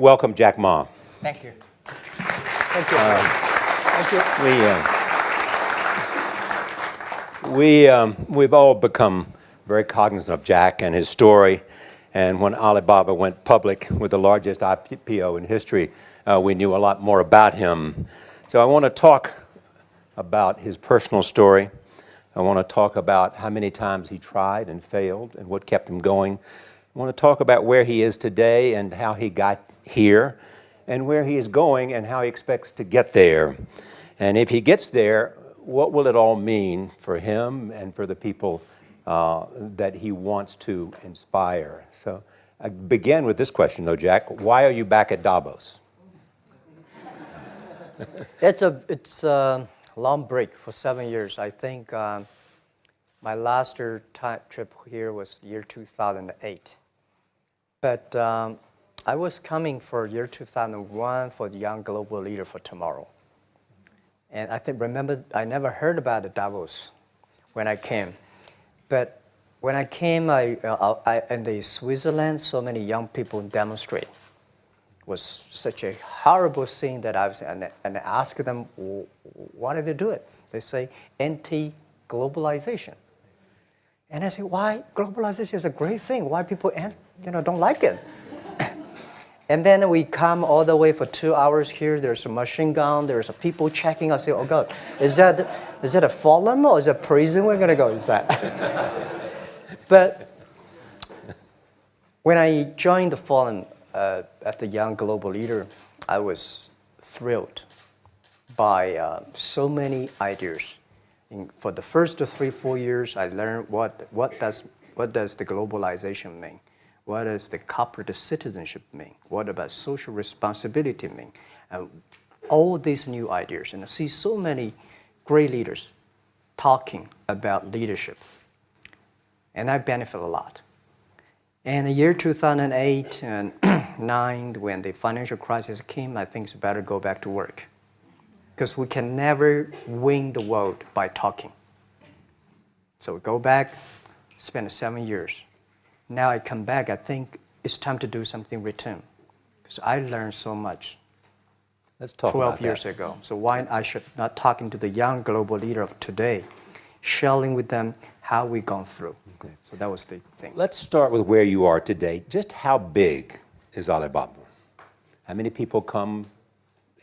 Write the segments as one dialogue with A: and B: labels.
A: welcome Jack Ma.
B: Thank you. Thank you. Thank
A: Thank you. We've all become very cognizant of Jack and his story. And when Alibaba went public with the largest IPO in history, we knew a lot more about him. So I want to talk about his personal story. I want to talk about how many times he tried and failed and what kept him going. I want to talk about where he is today and how he got here, and where he is going and how he expects to get there. And if he gets there, what will it all mean for him and for the people that he wants to inspire? So I begin with this question, though, Jack. Why are you back at Davos?
B: It's a long break for 7 years. I think my last trip here was year 2008. But I was coming for year 2001 for the Young Global Leader for Tomorrow. And remember, I never heard about the Davos when I came. But when I came, in the Switzerland, so many young people demonstrate. It was such a horrible thing that I was, and I asked them, why did they do it? They say, anti-globalization. And I say, why? Globalization is a great thing. Why people don't like it? And then we come all the way for 2 hours here. There's a machine gun. There's a people checking. I say, oh God, is that a forum or is it a prison we're gonna go? Is that? But when I joined the forum as the Young Global Leader, I was thrilled by so many ideas. For the first 3-4 years, I learned what does the globalization mean? What does the corporate citizenship mean? What about social responsibility mean? All these new ideas, and I see so many great leaders talking about leadership, and I benefit a lot. And the year 2008 and 2009, when the financial crisis came, I think it's better go back to work, because we can never win the world by talking. So we go back, spend 7 years. Now I come back, I think it's time to do something return, because I learned so much.
A: Let's talk
B: 12 years ago. So why I should not talking to the young global leader of today, sharing with them how we've gone through. Okay. So that was the thing.
A: Let's start with where you are today. Just how big is Alibaba? How many people come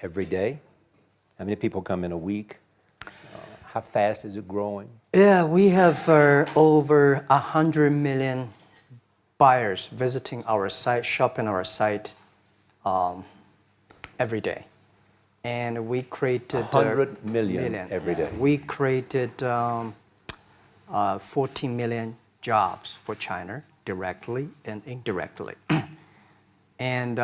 A: every day? How many people come in a week? How fast is it growing?
B: Yeah, we have over 100 million buyers visiting our site, shopping our site every day. And we created
A: 100 million every day.
B: We created 14 million jobs for China, directly and indirectly. And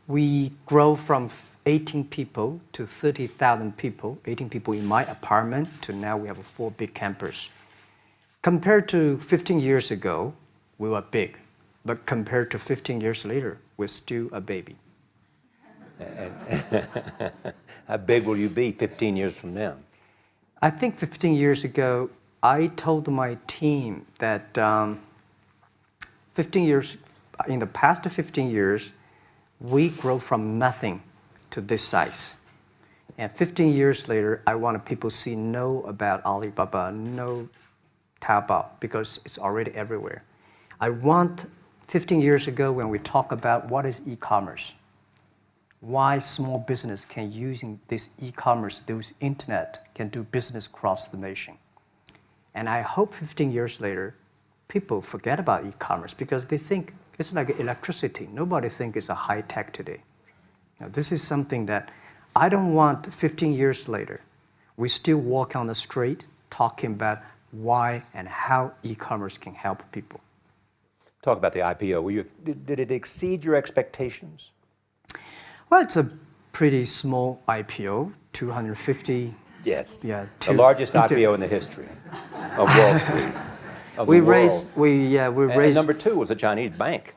B: we grow from 18 people to 30,000 people, 18 people in my apartment, to now we have a 4 big campus. Compared to 15 years ago, we were big, but compared to 15 years later, we're still a baby.
A: How big will you be 15 years from now?
B: I think 15 years ago, I told my team that in the past 15 years, we grow from nothing to this size. And 15 years later, I want people to know about Alibaba, know Taobao, because it's already everywhere. I want 15 years ago when we talk about what is e-commerce, why small business can using this e-commerce, this internet, can do business across the nation. And I hope 15 years later, people forget about e-commerce because they think it's like electricity. Nobody thinks it's a high tech today. Now, this is something that I don't want 15 years later, we still walk on the street talking about why and how e-commerce can help people.
A: Talk about the IPO. Did it exceed your expectations?
B: Well, it's a pretty small IPO, 250.
A: Yes.
B: Yeah.
A: The largest IPO in the history of Wall Street.
B: We raised.
A: And number 2 was a Chinese bank.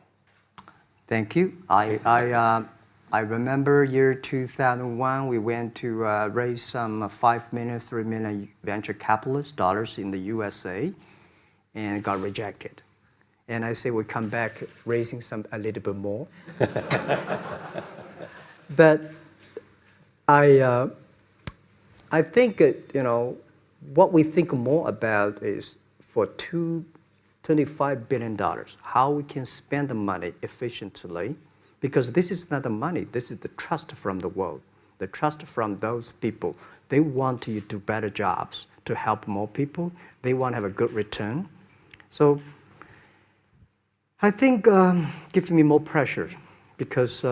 B: Thank you. I remember year 2001. We went to raise some 5 million, 3 million venture capitalist dollars in the USA, and got rejected. And I say we come back raising a little bit more. But I think, what we think more about is for $25 billion, how we can spend the money efficiently, because this is not the money, this is the trust from the world, the trust from those people. They want you to do better jobs, to help more people. They want to have a good return. So I think gives me more pressure, because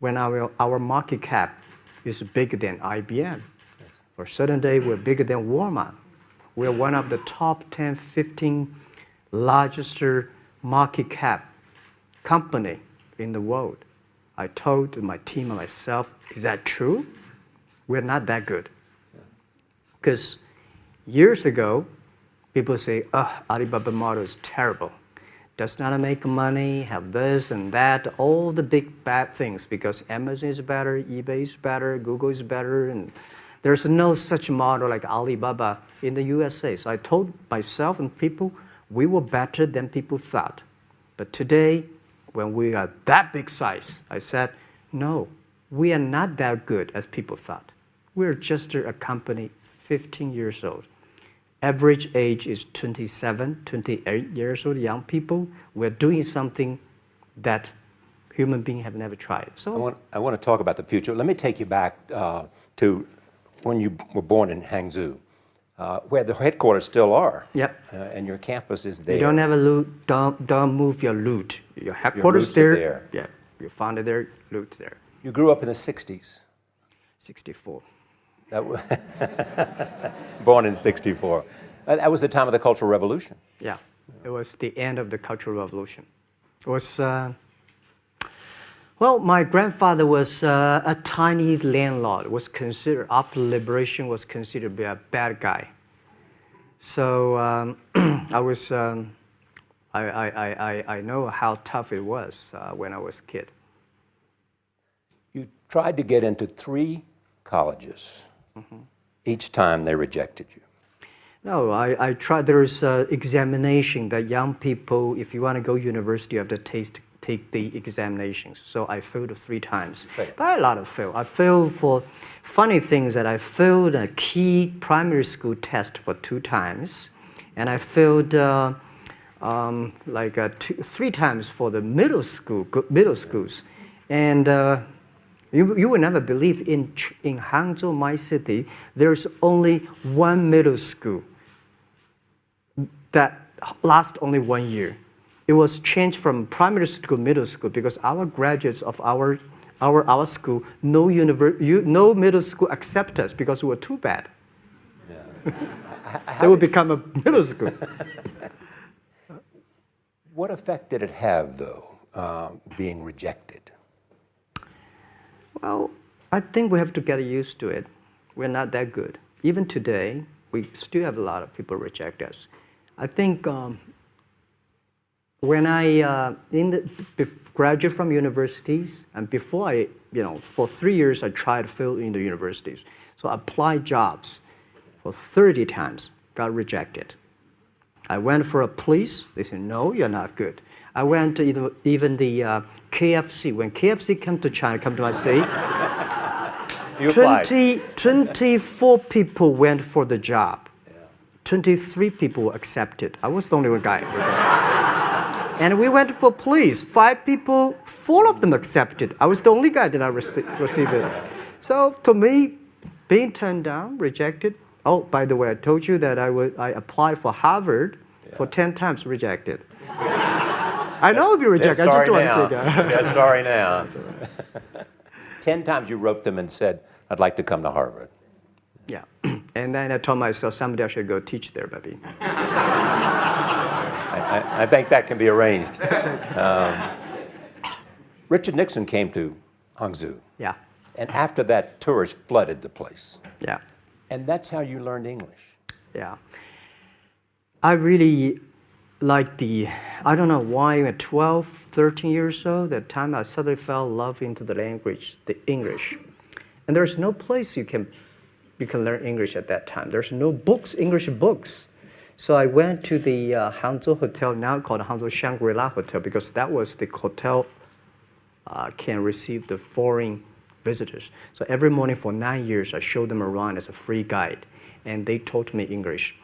B: when our market cap is bigger than IBM, for a certain day we're bigger than Walmart. We're one of the top 10, 15 largest market cap company in the world. I told my team and myself, is that true? We're not that good. Because years ago, people say, Alibaba model is terrible. Does not make money, have this and that, all the big bad things, because Amazon is better, eBay is better, Google is better, and there's no such model like Alibaba in the USA. So I told myself and people, we were better than people thought. But today, when we are that big size, I said, no, we are not that good as people thought. We're just a company 15 years old. Average age is 27, 28 years old, young people. We're doing something that human beings have never tried. So
A: I want to talk about the future. Let me take you back to when you were born in Hangzhou, where the headquarters still are.
B: Yep.
A: And your campus is there.
B: You don't have a loot, don't move your loot. Your headquarters there. Yeah, you found it there, loot there.
A: You grew up in the 60s.
B: 64.
A: Born in 64. That was the time of the Cultural Revolution.
B: Yeah, it was the end of the Cultural Revolution. It was, well, my grandfather was a tiny landlord, was considered, after liberation, was considered to be a bad guy. So I know how tough it was when I was a kid.
A: You tried to get into 3 colleges. Mm-hmm. Each time they rejected you.
B: No, I tried. There is an examination that young people, if you want to go to university, you have to take the examinations. So I failed 3 times.
A: Right.
B: But a lot of fail. I failed for funny things that I failed a key primary school test for 2 times. And I failed 3 times for the middle schools. And you will never believe in Hangzhou, my city, there's only 1 middle school that lasts only 1 year. It was changed from primary school to middle school because our graduates of our school, no middle school accept us because we were too bad. Yeah. They would become a middle school.
A: What effect did it have, though, being rejected?
B: Well, I think we have to get used to it. We're not that good. Even today, we still have a lot of people reject us. I think when I graduated from universities, and before I, for 3 years I tried to fill in the universities. So I applied jobs for 30 times, got rejected. I went for a police, they said, no, you're not good. I went to even the KFC. When KFC came to China, come to my city, 24 people went for the job. 23 people were accepted. I was the only one guy. And we went for police. 5 people, 4 of them accepted. I was the only guy that I received it. So to me, being turned down, rejected. Oh, by the way, I told you that I applied for Harvard for 10 times, rejected. I know I'll be rejected. I just don't want to say that.
A: They're sorry now. 10 times you wrote them and said, I'd like to come to Harvard.
B: Yeah. And then I told myself, someday I should go teach there, baby.
A: I think that can be arranged. Richard Nixon came to Hangzhou.
B: Yeah.
A: And after that, tourists flooded the place.
B: Yeah.
A: And that's how you learned English.
B: Yeah. I really I don't know why, at 12, 13 years old, that time I suddenly fell in love into the language, the English. And there's no place you can learn English at that time. There's no books, English books. So I went to the Hangzhou Hotel, now called Hangzhou Shangri-La Hotel, because that was the hotel can receive the foreign visitors. So every morning for 9 years, I showed them around as a free guide, and they taught me English.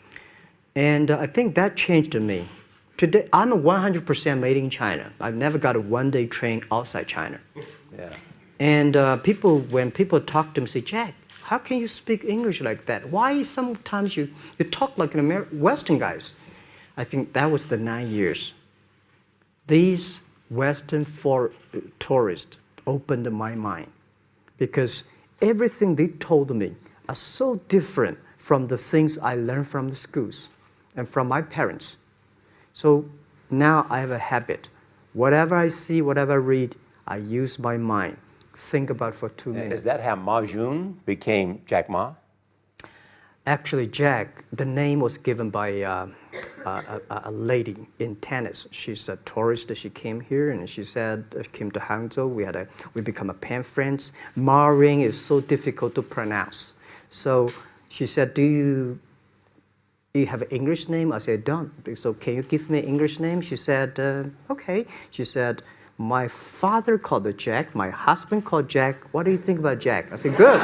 B: And I think that changed me. Today, I'm 100% made in China. I've never got a one-day train outside China.
A: Yeah.
B: And when people talk to me, say, Jack, how can you speak English like that? Why sometimes you talk like an Western guys? I think that was the 9 years. These Western tourists opened my mind because everything they told me are so different from the things I learned from the schools and from my parents. So now I have a habit. Whatever I see, whatever I read, I use my mind. Think about for 2 minutes.
A: Is that how Ma Jun became Jack Ma?
B: Actually, Jack, the name was given by a lady in tennis. She's a tourist. She came here and she said, came to Hangzhou. We become a pen friends. Ma Ring is so difficult to pronounce. So she said, do you have an English name? I said, don't. So can you give me an English name? She said, okay. She said, my father called her Jack. My husband called Jack. What do you think about Jack? I said, good.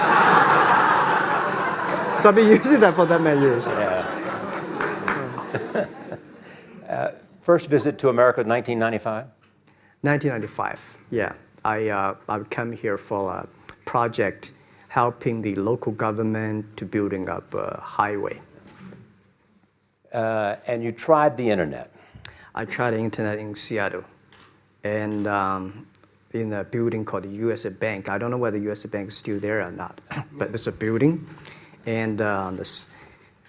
B: So I've been using that for that many years.
A: Yeah. First visit to America, 1995?
B: 1995, yeah. I come here for a project helping the local government to building up a highway.
A: And you tried the internet.
B: I tried the internet in Seattle. And in a building called the U.S. Bank. I don't know whether the U.S. Bank is still there or not, but it's a building. And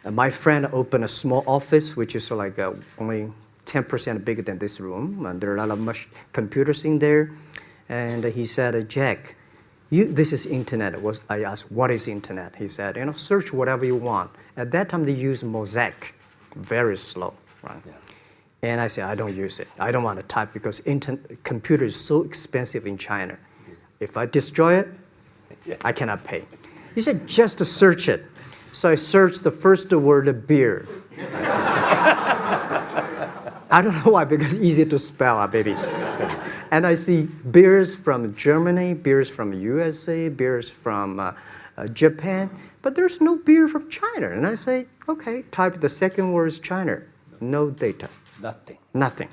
B: my friend opened a small office, which is like only 10% bigger than this room. And there are a lot of computers in there. And he said, Jack, this is internet. I asked, what is internet? He said, search whatever you want. At that time, they used Mosaic, very slow, right? Yeah. And I said, I don't use it. I don't want to type because computer is so expensive in China. If I destroy it, yes, I cannot pay. He said, just to search it. So I searched the first word, beer. I don't know why, because it's easy to spell, baby. And I see beers from Germany, beers from USA, beers from Japan, but there's no beer from China. And I say, okay, type the second word is China. No data. Nothing.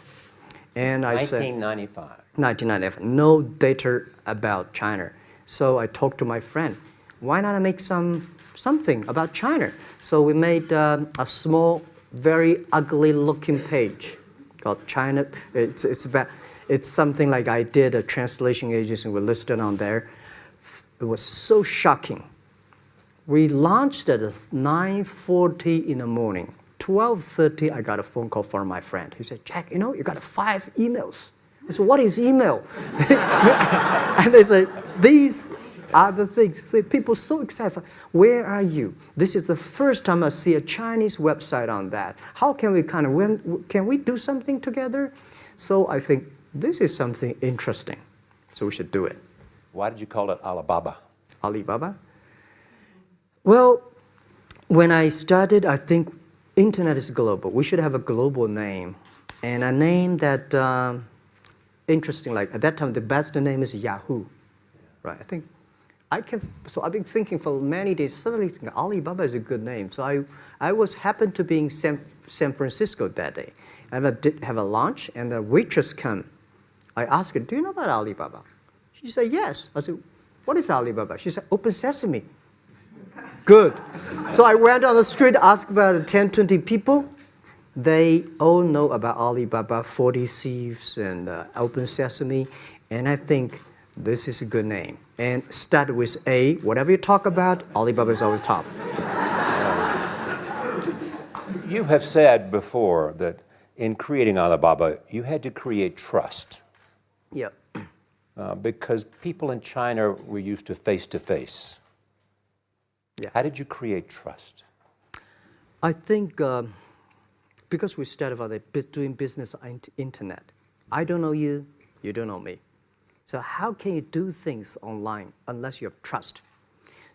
B: And I said, 1995, no data about China. So I talked to my friend, why not make something about China? So we made a small, very ugly looking page called China. It's something like I did a translation agency, we listed on there. It was so shocking. We launched at 9:40 in the morning. 12:30, I got a phone call from my friend. He said, Jack, you got 5 emails. I said, what is email? And they say, these are the things. So people so excited. Where are you? This is the first time I see a Chinese website on that. How can we can we do something together? So I think this is something interesting. So we should do it.
A: Why did you call it Alibaba?
B: Alibaba? Well, when I started, I think internet is global. We should have a global name. And a name that, interesting, like at that time, the best name is Yahoo. Right? So I've been thinking for many days, suddenly think Alibaba is a good name. So I happened to be in San Francisco that day. I have a lunch, and the waitress come. I asked her, do you know about Alibaba? She said, yes. I said, what is Alibaba? She said, Open Sesame. Good. So I went on the street, asked about 10, 20 people. They all know about Alibaba, 40 Thieves, and Open Sesame. And I think this is a good name. And start with A. Whatever you talk about, Alibaba is always top.
A: You have said before that in creating Alibaba, you had to create trust.
B: Yeah.
A: Because people in China were used to face-to-face.
B: Yeah.
A: How did you create trust?
B: I think because we started about doing business on internet. I don't know you, you don't know me. So how can you do things online unless you have trust?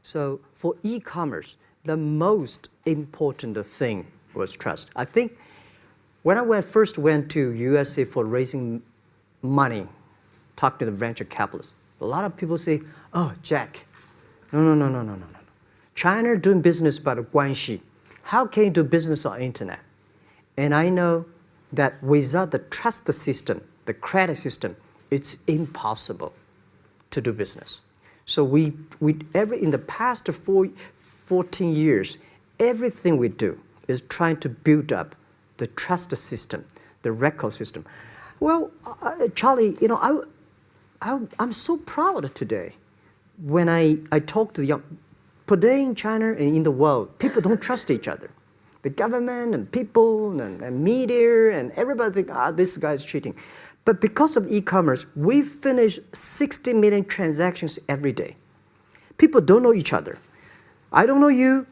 B: So for e-commerce, the most important thing was trust. I think when I first went to USA for raising money, talk to the venture capitalists, a lot of people say, oh, Jack, no. China doing business by the guanxi. How can you do business on internet? And I know that without the trust system, the credit system, it's impossible to do business. So in the past 14 years, everything we do is trying to build up the trust system, the record system. Well, Charlie, I'm so proud today when I talk to the young. Today in China and in the world, people don't trust each other. The government and people and media and everybody think, this guy's cheating. But because of e-commerce, we finish 60 million transactions every day. People don't know each other. I don't know you,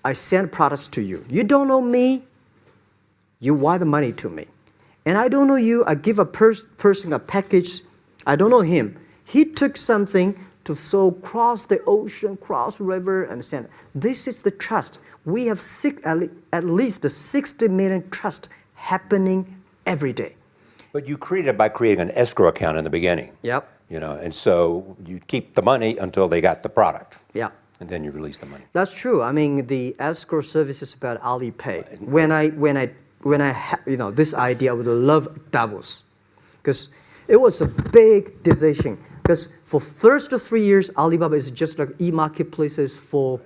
B: I send products to you. You don't know me, you wire the money to me. And I don't know you, I give a person a package, I don't know him. He took something to cross the ocean, cross the river, and send. This is the trust. We have at least 60 million trust happening every day.
A: But you created it by creating an escrow account in the beginning.
B: Yep.
A: And so you keep the money until they got the product.
B: Yeah.
A: And then you release the money.
B: That's true. I mean, the escrow service is about Alipay. When I had, this idea, I would love Davos, because it was a big decision. Because for first 3 years, Alibaba is just like e-marketplaces for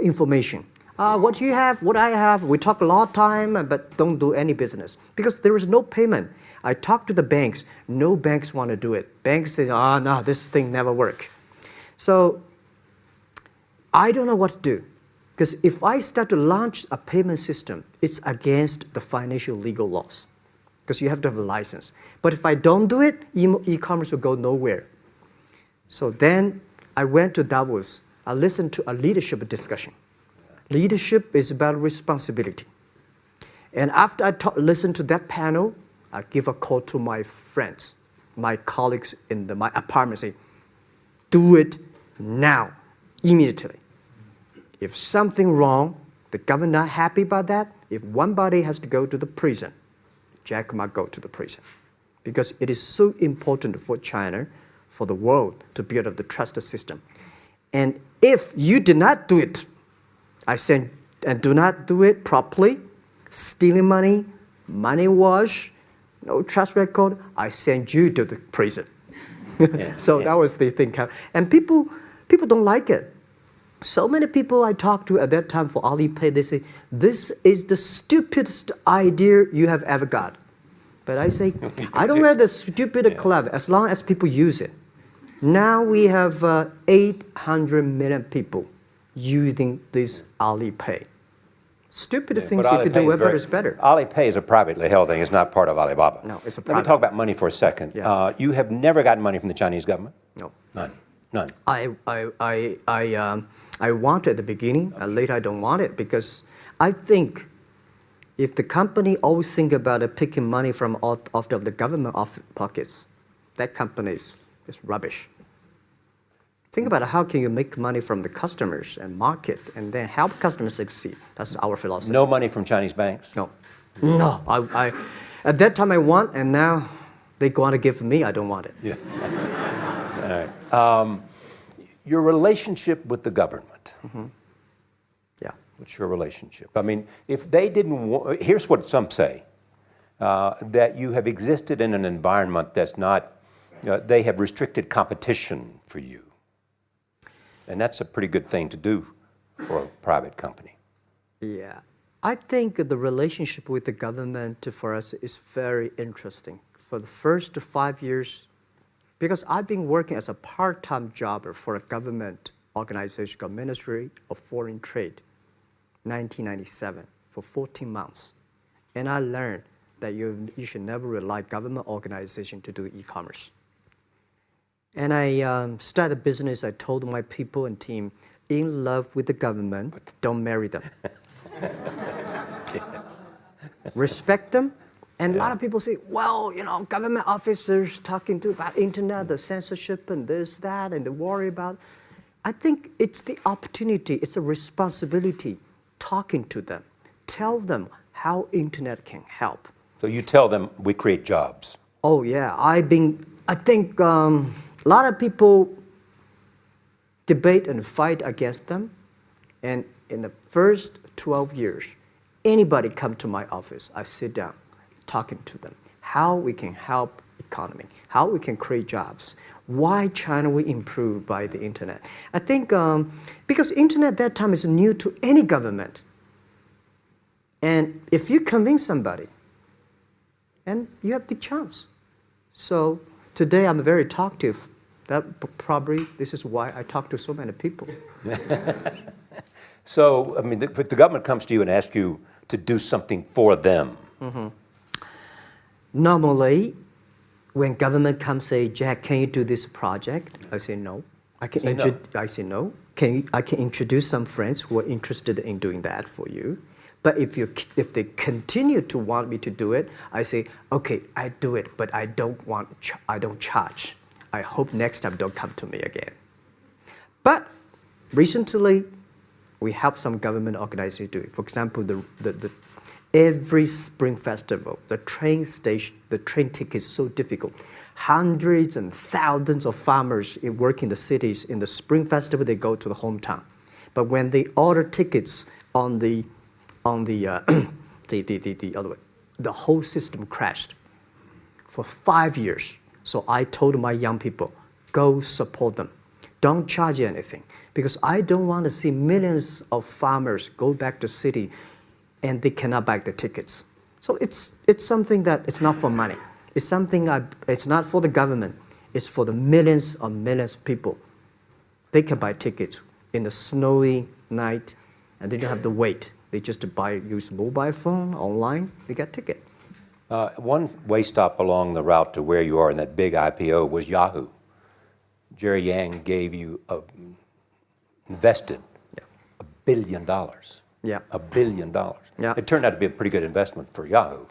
B: information. What do you have? What I have? We talk a lot of time, but don't do any business. Because there is no payment. I talk to the banks. No banks want to do it. Banks say, no, this thing never work. So I don't know what to do. Because if I start to launch a payment system, it's against the financial legal laws. Because you have to have a license. But if I don't do it, e-commerce will go nowhere. So then I went to Davos. I listened to a leadership discussion. Leadership is about responsibility. And after I listened to that panel, I give a call to my friends, my colleagues in my apartment, say, do it now, immediately. If something wrong, the government not happy about that, if one body has to go to the prison, Jack might go to the prison. Because it is so important for China, for the world, to build up the trust system. And if you did not do it, I said, and do not do it properly, stealing money, money wash, no trust record, I send you to the prison. That was the thing. And people don't like it. So many people I talked to at that time for Alipay, they say, this is the stupidest idea you have ever got. But I say, I don't wear the stupid clever as long as people use it. Now we have 800 million people using this Alipay. Stupid things, if you do whatever is better.
A: Alipay is a privately held thing. It's not part of Alibaba.
B: No, it's a
A: private. Let me talk about money for a second.
B: Yeah.
A: You have never gotten money from the Chinese government?
B: No.
A: None.
B: I want it at the beginning, and later I don't want it, because I think if the company always think about picking money from out of the government pockets, that company is rubbish. Think about how can you make money from the customers and market and then help customers succeed. That's our philosophy.
A: No money from Chinese banks?
B: No. No. I at that time I want, and now they want to give me, I don't want it.
A: Yeah. All right. Your relationship with the government.
B: Mm-hmm. Yeah.
A: What's your relationship? I mean, if they didn't, here's what some say, that you have existed in an environment that's not, they have restricted competition for you. And that's a pretty good thing to do for a private company.
B: Yeah. I think the relationship with the government for us is very interesting. For the first 5 years, because I've been working as a part-time jobber for a government organization called Ministry of Foreign Trade, 1997, for 14 months. And I learned that you should never rely on government organization to do e-commerce. And I started a business. I told my people and team, in love with the government, but don't marry them.
A: Yes.
B: Respect them. And a lot of people say, well, government officers talking about internet, the censorship and this, that, and they worry about. I think it's the opportunity, it's a responsibility talking to them, tell them how internet can help.
A: So you tell them we create jobs.
B: Oh yeah, I think a lot of people debate and fight against them. And in the first 12 years, anybody come to my office, I sit down talking to them, how we can help economy, how we can create jobs, why China will improve by the internet. I think because internet that time is new to any government. And if you convince somebody, and you have the chance. So today I'm very talkative. That probably this is why I talk to so many people.
A: So, I mean, if the government comes to you and asks you to do something for them.
B: Normally, when government comes say, Jack, can you do this project? I say no. I say no. I can introduce some friends who are interested in doing that for you. But if they continue to want me to do it, I say, okay, I do it, but I don't charge. I hope next time don't come to me again. But recently, we help some government organizations do it. For example, every Spring Festival, the train ticket is so difficult. Hundreds and thousands of farmers work in the cities. In the Spring Festival, they go to the hometown. But when they order tickets on the other way, the whole system crashed for 5 years. So I told my young people, go support them. Don't charge anything. Because I don't want to see millions of farmers go back to city and they cannot buy the tickets. So it's something that it's not for money. It's something it's not for the government. It's for the millions of people. They can buy tickets in the snowy night and they don't have to wait. They just use mobile phone, online, they get ticket.
A: One way stop along the route to where you are in that big IPO was Yahoo. Jerry Yang gave you invested $1 billion.
B: Yeah.
A: $1 billion.
B: Yeah.
A: It turned out to be a pretty good investment for Yahoo.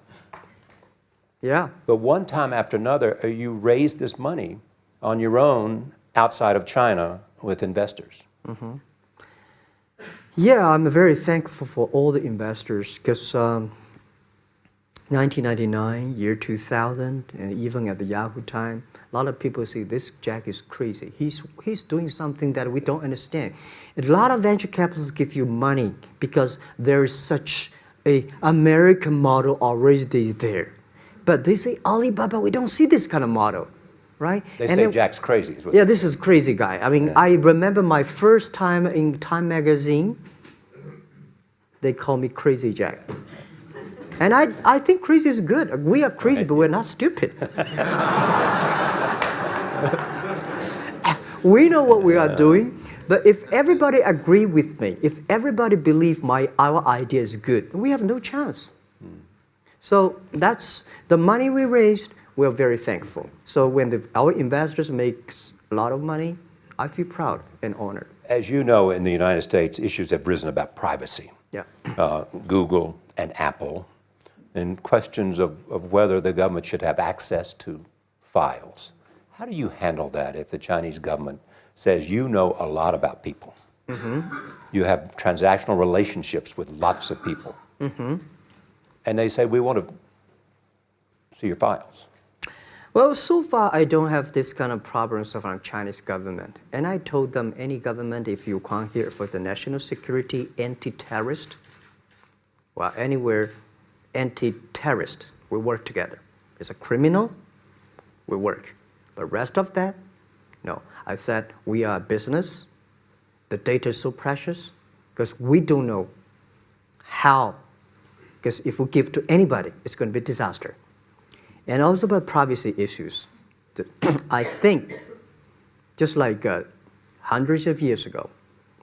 B: Yeah.
A: But one time after another, you raised this money on your own outside of China with investors.
B: Yeah, I'm very thankful for all the investors because 1999, year 2000, and even at the Yahoo time, a lot of people say this Jack is crazy. He's doing something that we don't understand. A lot of venture capitalists give you money because there is such an American model already there. But they say, Alibaba, we don't see this kind of model, right?
A: They say Jack's crazy.
B: Yeah, this is crazy guy. I mean, I remember my first time in Time magazine, they call me Crazy Jack. And I think crazy is good. We are crazy, but we're not stupid. We know what we are doing, but if everybody agree with me, if everybody believe our idea is good, we have no chance. So that's the money we raised. We're very thankful. So when our investors make a lot of money, I feel proud and honored.
A: As you know, in the United States, issues have risen about privacy.
B: Yeah.
A: Google and Apple, and questions of whether the government should have access to files. How do you handle that if the Chinese government says you know a lot about people? You have transactional relationships with lots of people. And they say, we want to see your files.
B: Well, so far I don't have this kind of problems from Chinese government. And I told them, any government, if you come here for the national security, anti-terrorist, well, anywhere, anti-terrorist, we work together. It's a criminal, we work. But rest of that, no. I said, we are a business. The data is so precious because we don't know how. Because if we give to anybody, it's going to be a disaster. And also about privacy issues. I think, just like hundreds of years ago,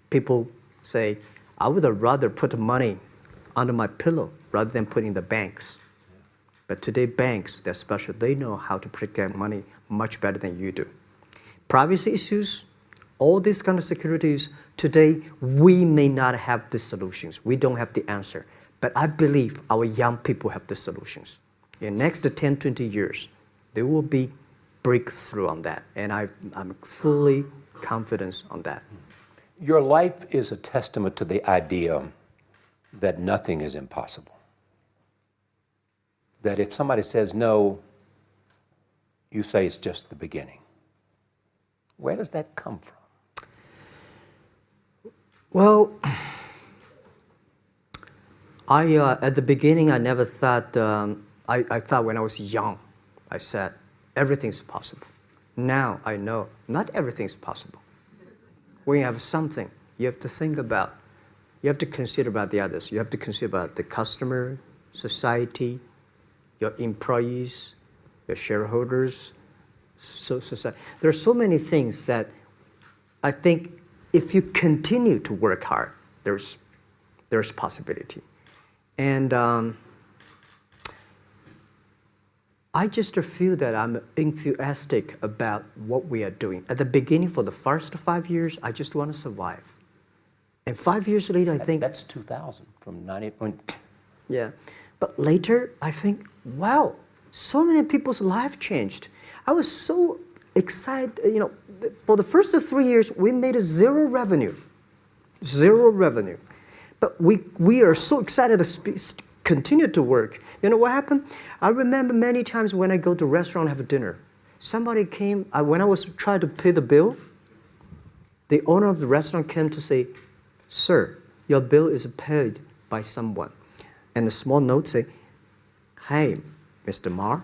B: people say, I would rather put money under my pillow rather than put in the banks. But today, banks, they're special. They know how to protect money much better than you do. Privacy issues, all these kind of securities, today, we may not have the solutions. We don't have the answer. But I believe our young people have the solutions. In the next 10, 20 years, there will be breakthrough on that. And I'm fully confident on that.
A: Your life is a testament to the idea that nothing is impossible. That if somebody says no, you say it's just the beginning. Where does that come from?
B: Well, at the beginning, I never thought, I thought when I was young, I said, everything's possible. Now I know not everything's possible. When you have something, you have to think about, you have to consider about the others. You have to consider about the customer, society, your employees, your shareholders, society. There are so many things that I think if you continue to work hard, there's possibility. And I just feel that I'm enthusiastic about what we are doing. At the beginning, for the first 5 years, I just want to survive. And 5 years later, I think...
A: That's 2000, from 90...
B: Yeah. But later, I think, wow, so many people's life changed. I was so excited, you know, for the first 3 years, we made zero revenue. Zero revenue. But we are so excited to continue to work. You know what happened? I remember many times when I go to a restaurant and have dinner, somebody came, when I was trying to pay the bill, the owner of the restaurant came to say, "Sir, your bill is paid by someone." And the small note say, "Hey, Mr. Ma,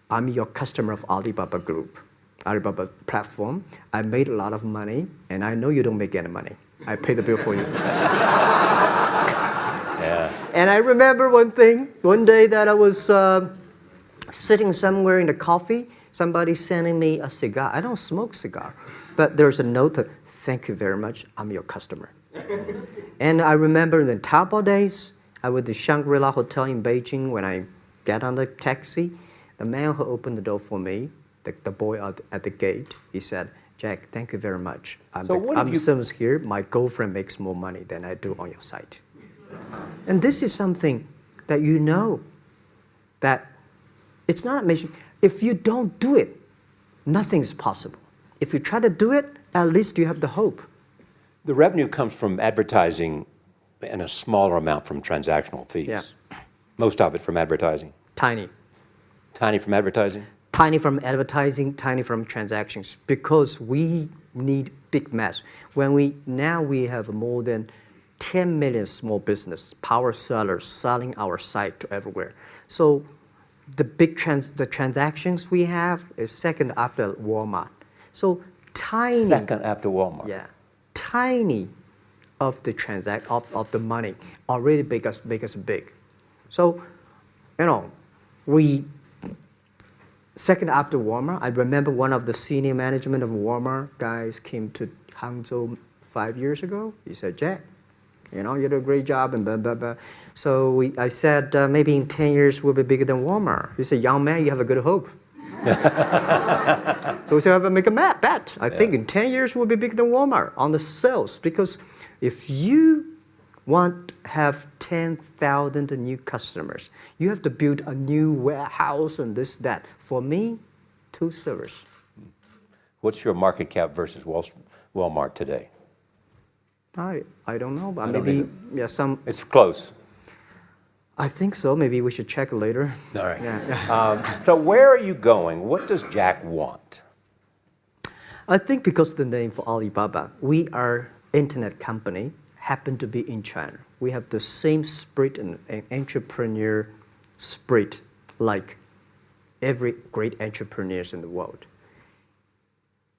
B: I'm your customer of Alibaba Group, Alibaba platform. I made a lot of money, and I know you don't make any money. I pay the bill for you."
A: Yeah.
B: And I remember one day that I was sitting somewhere in the coffee, somebody sending me a cigar. I don't smoke cigar, but there's a note that, "Thank you very much, I'm your customer." And I remember in the Taobao days, I was at the Shangri-La Hotel in Beijing. When I get on the taxi, the man who opened the door for me, the boy at the gate, he said, "Jack, thank you very much. I'm the service here. My girlfriend makes more money than I do on your site." And this is something that you know that it's not amazing. If you don't do it, nothing's possible. If you try to do it, at least you have the hope.
A: The revenue comes from advertising and a smaller amount from transactional fees.
B: Yeah.
A: Most of it from advertising.
B: Tiny.
A: Tiny from advertising?
B: Tiny from advertising, tiny from transactions, because we need big mass. Now we have more than 10 million small business power sellers selling our site to everywhere. So the transactions we have is second after Walmart. So tiny.
A: Second after Walmart.
B: Yeah, tiny of the of the money already make us big. So, you know, second after Walmart. I remember one of the senior management of Walmart guys came to Hangzhou 5 years ago. He said, "Jack, you know, you do a great job," and blah, blah, blah. So I said, "Maybe in 10 years we'll be bigger than Walmart." He said, "Young man, you have a good hope." So we said, "I make a bet. I think in 10 years we'll be bigger than Walmart on the sales." Because if you want to have 10,000 new customers, you have to build a new warehouse and this, that. For me, 2 servers.
A: What's your market cap versus Walmart today?
B: I don't know, but
A: I don't
B: maybe
A: either.
B: some.
A: It's close.
B: I think so. Maybe we should check later.
A: All right.
B: Yeah.
A: So where are you going? What does Jack want?
B: I think because of the name for Alibaba, we are internet company, happen to be in China. We have the same spirit and entrepreneur spirit like every great entrepreneurs in the world.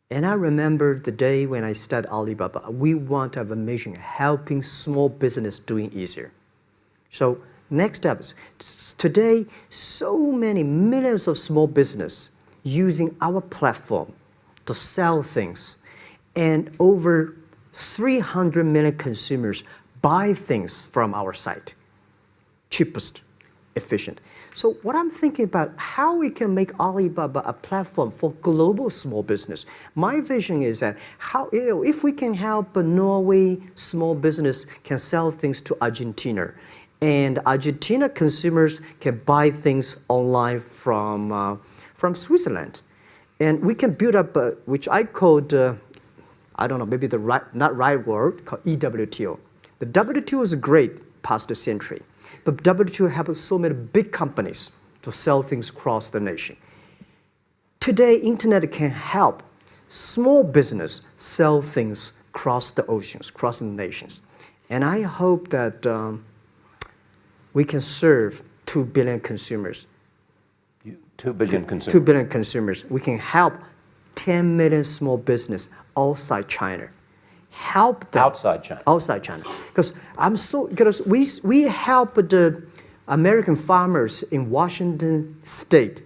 B: And I remember the day when I started Alibaba, we want to have a mission helping small business doing easier. So next step is today, so many millions of small business using our platform to sell things, and over 300 million consumers buy things from our site. Cheapest, efficient. So what I'm thinking about, how we can make Alibaba a platform for global small business. My vision is that if we can help a Norway small business can sell things to Argentina, and Argentina consumers can buy things online from Switzerland. And we can build up, which I called, I don't know, maybe not right word, called EWTO. The WTO is great, past century. But WTO helps so many big companies to sell things across the nation. Today, internet can help small business sell things across the oceans, across the nations. And I hope that we can serve 2 billion consumers.
A: 2 billion consumers.
B: 2 billion consumers. We can help 10 million small business outside China. Help them.
A: Outside China.
B: Outside China. Because we help the American farmers in Washington State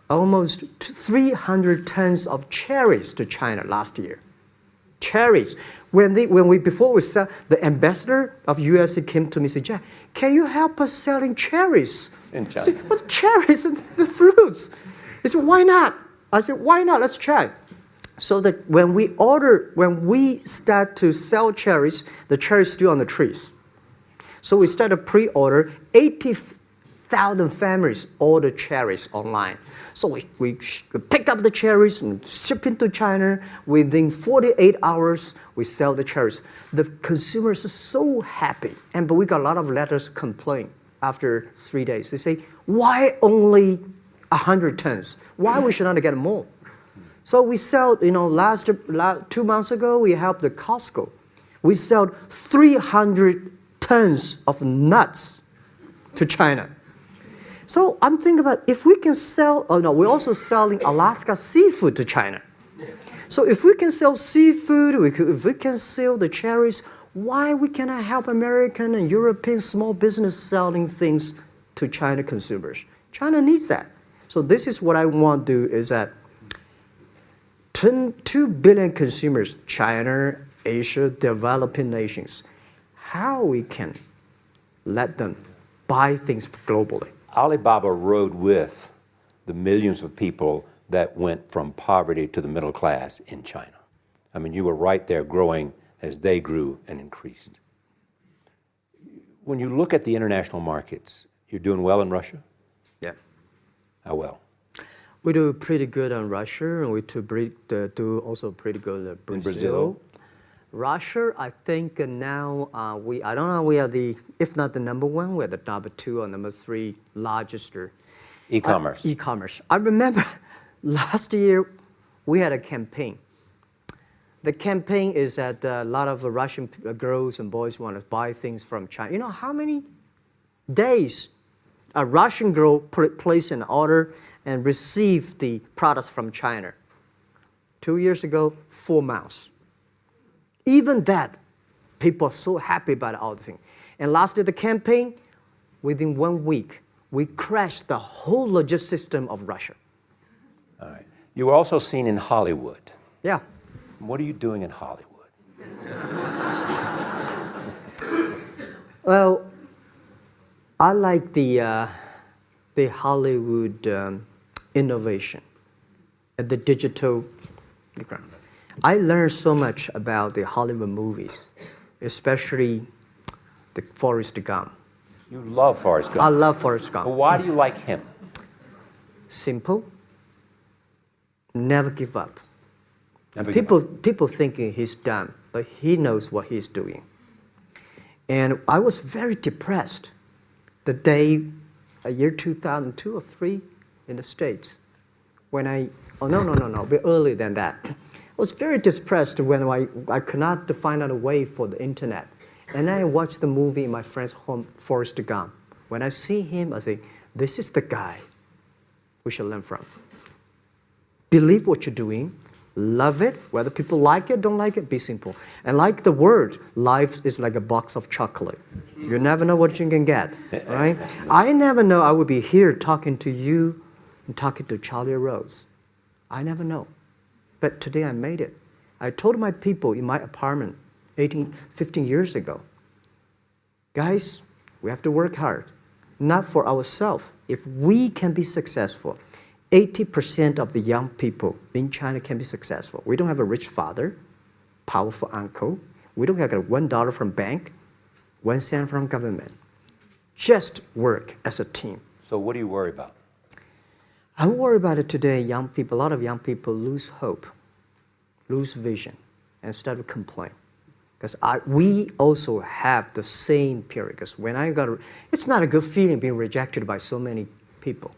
B: almost 300 tons of cherries to China last year. Cherries. Before we sell, the ambassador of USA came to me and said, Jack, can you help us selling cherries?
A: In China.
B: I said, what cherries and the fruits? He said, why not? I said, why not? Let's try. So that when we start to sell cherries, the cherries still on the trees. So we start a pre-order, 80,000 families order cherries online. So we pick up the cherries and ship into China. Within 48 hours, we sell the cherries. The consumers are so happy. But we got a lot of letters complaint after 3 days. They say, why only 100 tons? Why we should not get more? So we sell, 2 months ago, we helped the Costco. We sell 300 tons of nuts to China. So I'm thinking about if we can sell, we're also selling Alaska seafood to China. So if we can sell seafood, if we can sell the cherries, why we cannot help American and European small business selling things to China consumers? China needs that. So this is what I want to do is that 2 billion consumers, China, Asia, developing nations, how we can let them buy things globally.
A: Alibaba rode with the millions of people that went from poverty to the middle class in China. I mean, you were right there growing as they grew and increased. When you look at the international markets, you're doing well in Russia?
B: Yeah.
A: How well?
B: We do pretty good in Russia, and we do also pretty good in Brazil.
A: In Brazil?
B: Russia, I think now I don't know, we are if not the number 1, we're the number 2 or number 3 largest.
A: E-commerce.
B: E-commerce. I remember last year we had a campaign. The campaign is that a lot of Russian girls and boys want to buy things from China. You know how many days a Russian girl placed an order and received the products from China? 2 years ago, 4 months. Even that, people are so happy about all the thing. And last year, the campaign, within 1 week, we crashed the whole logistics system of Russia.
A: All right. You were also seen in Hollywood.
B: Yeah.
A: What are you doing in Hollywood?
B: Well, I like the Hollywood innovation and the digital background. I learned so much about the Hollywood movies, especially the Forrest Gump.
A: You love Forrest Gump.
B: I love Forrest Gump.
A: Well, why do you like him?
B: Simple. Never give up.
A: Never give up.
B: People thinking he's dumb, but he knows what he's doing. And I was very depressed the day, year 2002 or 3 in the States, when a bit earlier than that. I was very depressed when I could not find out a way for the internet. And then I watched the movie in my friend's home, Forrest Gump. When I see him, I think, this is the guy we should learn from. Believe what you're doing, love it, whether people like it, don't like it, be simple. And like the word, life is like a box of chocolate. You never know what you can get, right? I never know I would be here talking to you and talking to Charlie Rose. I never know. But today I made it. I told my people in my apartment 15 years ago, guys, we have to work hard, not for ourselves. If we can be successful, 80% of the young people in China can be successful. We don't have a rich father, powerful uncle. We don't have $1 from bank, 1 cent from government. Just work as a team.
A: So what do you worry about?
B: I worry about it today. Young people, a lot of young people lose hope, lose vision, and start to complain. Because we also have the same period. Because when it's not a good feeling being rejected by so many people.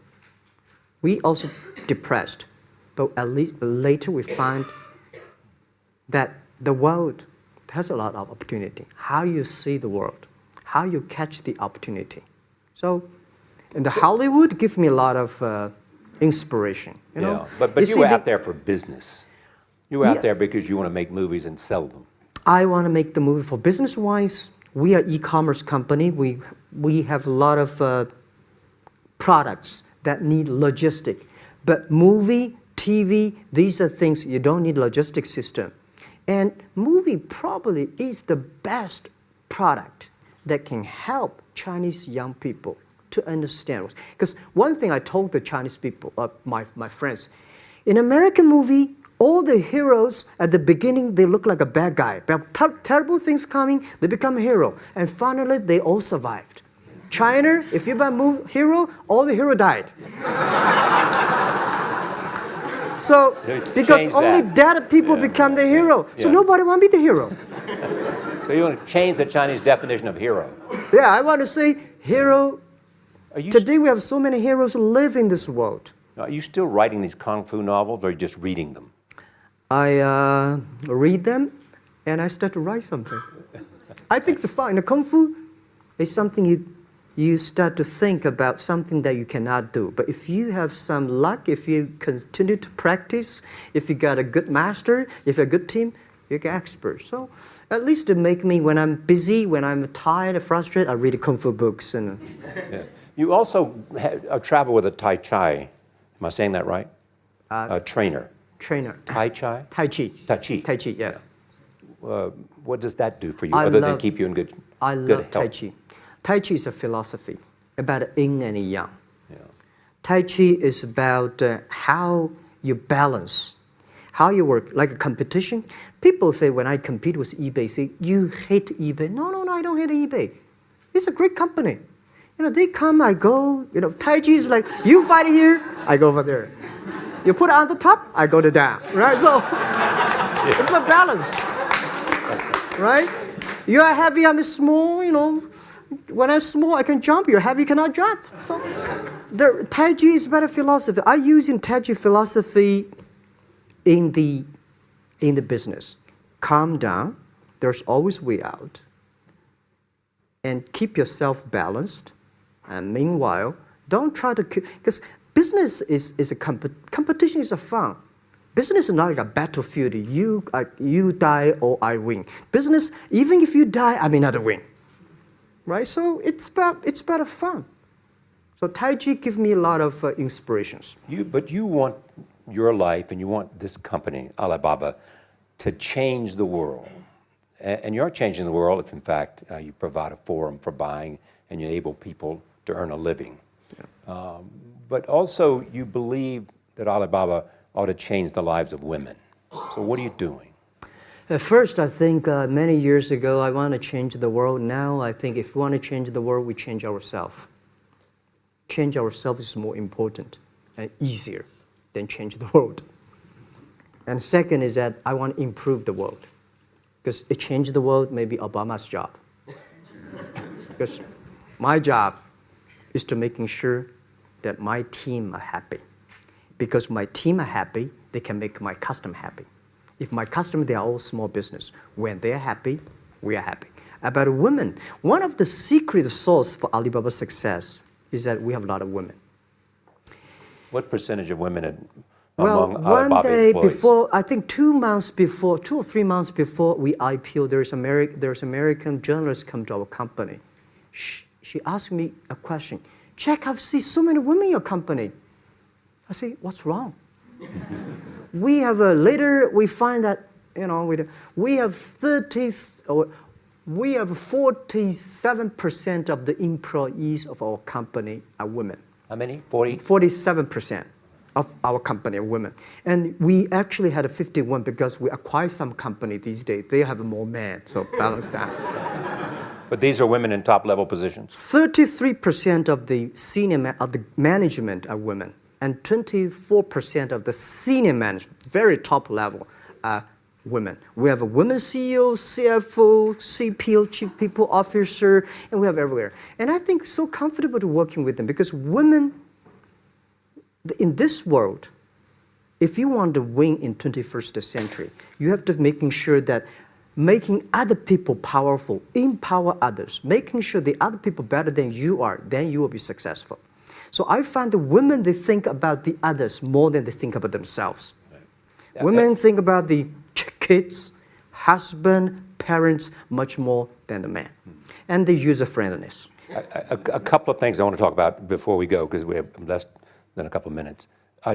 B: We also depressed, but at least later we find that the world has a lot of opportunity. How you see the world, how you catch the opportunity. So, in the Hollywood gives me a lot of inspiration. You know?
A: But you were out there for business. You were out there because you want to make movies and sell them.
B: I want to make the movie for business-wise. We are e-commerce company. We have a lot of products that need logistic. But movie, TV, these are things you don't need logistic system. And movie probably is the best product that can help Chinese young people to understand. Because one thing I told the Chinese people, my friends, in American movie, all the heroes at the beginning, they look like a bad guy. Terrible things coming, they become a hero. And finally, they all survived. China, if you're a hero, all the hero died. So, because only dead people become the hero. So nobody want to be the hero.
A: So you want to change the Chinese definition of hero?
B: Yeah, I want to say hero. Today we have so many heroes live in this world.
A: Are you still writing these kung fu novels or are you just reading them?
B: I read them and I start to write something. I think it's fun. The kung fu is something you start to think about something that you cannot do. But if you have some luck, if you continue to practice, if you got a good master, if you're a good team, you're an expert. So at least to make me, when I'm busy, when I'm tired or frustrated, I read kung fu books. And
A: You also travel with a Tai Chi. Am I saying that right? A trainer. Tai Chi?
B: Tai Chi.
A: Tai Chi.
B: Tai Chi, yeah.
A: What does that do for you other than keep you in good health?
B: I love Tai Chi. Tai Chi is a philosophy about yin and yang. Yeah. Tai Chi is about how you balance, how you work, like a competition. People say when I compete with eBay, say, you hate eBay. No, I don't hate eBay. It's a great company. You know, they come, I go. You know, Tai Chi is like, you fight here, I go over there. You put it on the top, I go to down, right? So it's a balance, right? You are heavy, I'm small, you know. When I'm small, I can jump. You're heavy, you cannot jump. So the Tai Chi is better philosophy. I use in Tai Chi philosophy in the business. Calm down. There's always way out. And keep yourself balanced. And meanwhile, don't try to, because business is a competition is a fun. Business is not like a battlefield. You die or I win. Business, even if you die, I may not win. Right? So it's about fun. So Tai Chi gives me a lot of inspirations.
A: But you want your life and you want this company, Alibaba, to change the world. And you're changing the world if, in fact, you provide a forum for buying and you enable people to earn a living. Yeah. But also, you believe that Alibaba ought to change the lives of women. So what are you doing?
B: At first, I think many years ago, I want to change the world. Now, I think if we want to change the world, we change ourselves. Change ourselves is more important and easier than change the world. And second is that I want to improve the world. Because it changed the world may be Obama's job. Because my job is to making sure that my team are happy. Because my team are happy, they can make my customer happy. If my customer, they are all small business. When they're happy, we are happy. About women, one of the secret source for Alibaba's success is that we have a lot of women.
A: What percentage of women
B: one
A: among Alibaba
B: day
A: employees?
B: before, I think 2 or 3 months before we IPO, there's American journalist come to our company. She asked me a question. Jack, I've seen so many women in your company. I say, what's wrong? We have later we find that we have 47% of the employees of our company are women.
A: How many? 40?
B: 47% of our company are women. And we actually had a 51 because we acquired some company these days. They have more men, so balance that.
A: But these are women in top-level positions?
B: 33% of the of the management are women. And 24% of the senior management, very top level, are women. We have a women CEO, CFO, CPO, Chief People Officer, and we have everywhere. And I think so comfortable to working with them because women, in this world, if you want to win in 21st century, you have to making sure that making other people powerful, empower others, making sure the other people better than you are, then you will be successful. So I find the women, they think about the others more than they think about themselves. Right. Women think about the kids, husband, parents much more than the man. And the user-friendliness.
A: A couple of things I want to talk about before we go, because we have less than a couple of minutes.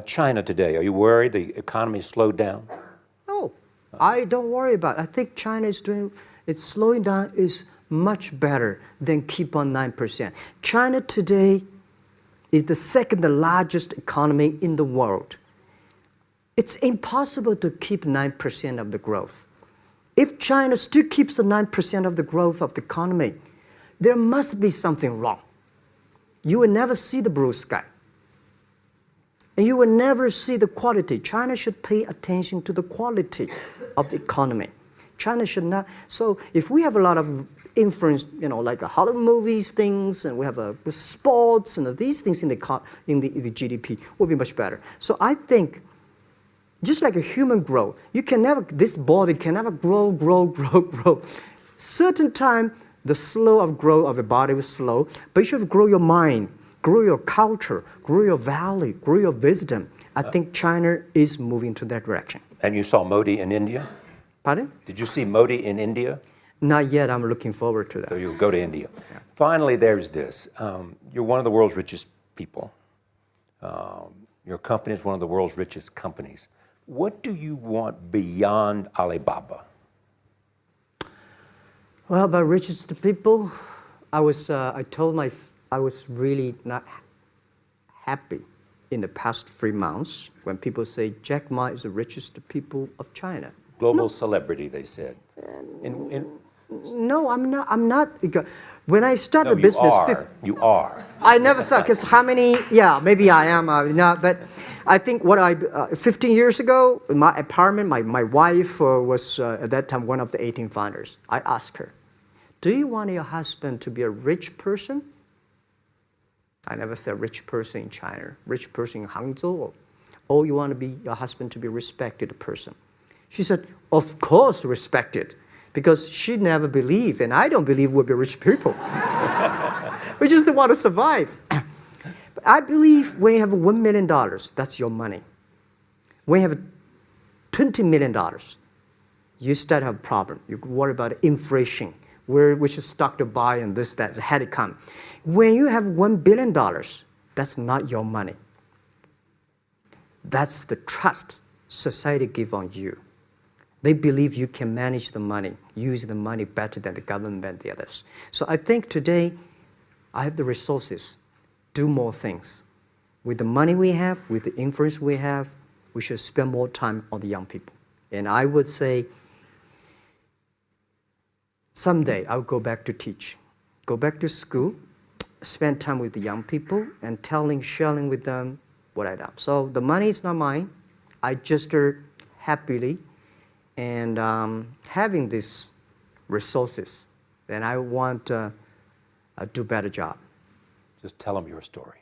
A: China today, are you worried the economy slowed down?
B: No, I don't worry about it. I think China is doing, it's slowing down is much better than keep on 9%. China today is the second largest economy in the world. It's impossible to keep 9% of the growth. If China still keeps the 9% of the growth of the economy, there must be something wrong. You will never see the blue sky. And you will never see the quality. China should pay attention to the quality of the economy. China should not. So if we have a lot of influence, like the Hollywood movies, things, and we have sports and these things in the GDP, will be much better. So I think, just like a human growth, this body can never grow. Certain time, the slow of growth of the body is slow, but you should grow your mind, grow your culture, grow your value, grow your wisdom. I think China is moving to that direction.
A: And you saw Modi in India?
B: Pardon?
A: Did you see Modi in India?
B: Not yet. I'm looking forward to that.
A: So you'll go to India.
B: Yeah.
A: Finally, there's this. You're one of the world's richest people. Your company is one of the world's richest companies. What do you want beyond Alibaba?
B: Well, about richest people, I was really not happy in the past 3 months when people say Jack Ma is the richest people of China.
A: Global celebrity, they said.
B: No, I'm not. When I started the business,
A: you are.
B: I never thought, because how many? Yeah, maybe I am. But I think 15 years ago, in my apartment, my wife was at that time one of the 18 founders. I asked her, "Do you want your husband to be a rich person?" I never said rich person in China, rich person in Hangzhou, or you want your husband to be a respected person. She said, "Of course, respected." Because she never believed, and I don't believe we'll be rich people. We just want to survive. But I believe when you have $1 million, that's your money. When you have $20 million, you start to have a problem. You worry about inflation, which stock to buy and this, that, had to come. When you have $1 billion, that's not your money. That's the trust society gives on you. They believe you can manage the money, use the money better than the government and the others. So I think today, I have the resources, do more things. With the money we have, with the influence we have, we should spend more time on the young people. And I would say, someday I'll go back to teach. Go back to school, spend time with the young people, and sharing with them what I've done. So the money is not mine. I just happily and having these resources, then I want to do a better job.
A: Just tell them your story.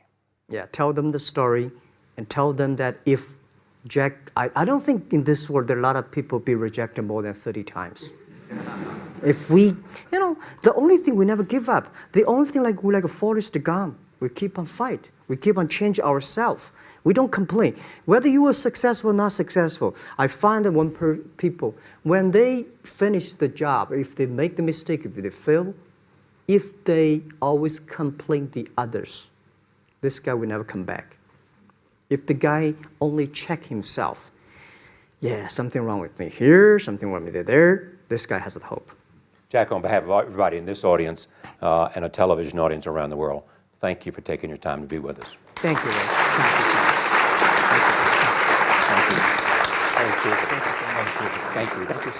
B: Yeah, tell them the story and tell them that if Jack, I don't think in this world there are a lot of people be rejected more than 30 times. If we, the only thing we never give up, the only thing we're like a Forrest Gump, we keep on fight. We keep on changing ourselves. We don't complain. Whether you were successful or not successful, I find that people, when they finish the job, if they make the mistake, if they fail, if they always complain the others, this guy will never come back. If the guy only check himself, yeah, something wrong with me here, something wrong with me there, this guy has a hope.
A: Jack, on behalf of everybody in this audience and a television audience around the world, thank you for taking your time to be with us.
B: Thank you.
A: Thank you. Thank you. Thank you. Thank you.